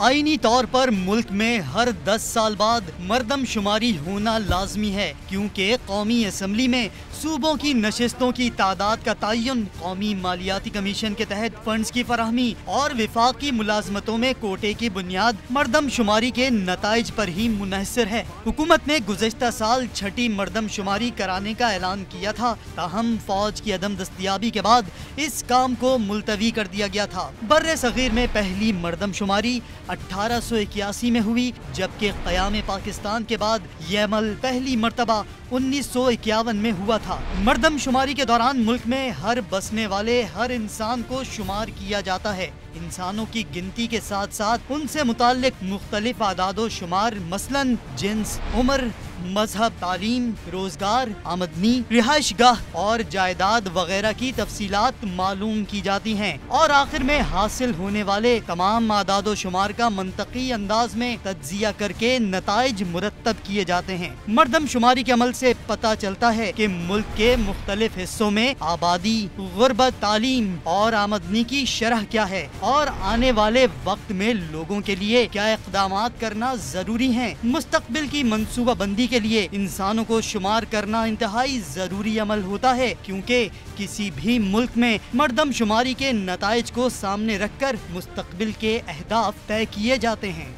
आईनी तौर पर मुल्क में हर 10 साल बाद मर्दम शुमारी होना लाजमी है, क्योंकि कौमी असम्बली में सूबों की नशिस्तों की तादाद का तयन, कौमी मालियाती कमीशन के तहत फंड्स की फराहमी और विफाकी मुलाजमतों में कोटे की बुनियाद मर्दम शुमारी के नताइज पर ही मुनहसर है। हुकूमत ने गुज़श्ता साल छठी मर्दम शुमारी कराने का ऐलान किया था, ताहम फौज की अदम दस्तयाबी के बाद इस काम को मुलतवी कर दिया गया था। बर्रे सगीर में पहली मर्दम शुमारी 1881 में हुई, जबकि क़याम पाकिस्तान के बाद ये अमल पहली मर्तबा 1951 में हुआ था। मर्दम शुमारी के दौरान मुल्क में हर बसने वाले हर इंसान को शुमार किया जाता है। इंसानों की गिनती के साथ साथ उनसे मुताल्लिक मुख्तलिफ आदादो शुमार, मसलन जिन्स, उम्र, मजहब, तालीम, रोजगार, आमदनी, रिहाइश गाह और जायदाद वगैरह की तफसीलात मालूम की जाती हैं और आखिर में हासिल होने वाले तमाम आदादो शुमार का मंतकी अंदाज में तज्जिया करके नताइज मुरत्तब किए जाते हैं। मर्दम शुमारी के अमल से पता चलता है कि मुल्क के मुख्तलिफ हिस्सों में आबादी, गुर्बत, तालीम और आमदनी की शरह क्या है और आने वाले वक्त में लोगों के लिए क्या इक़दामात करना जरूरी है। मुस्तक़बिल की मंसूबा बंदी के लिए इंसानों को शुमार करना इंतहाई जरूरी अमल होता है, क्योंकि किसी भी मुल्क में मर्दम शुमारी के नताइज को सामने रखकर मुस्तक़बिल के अहदाफ तय किए जाते हैं।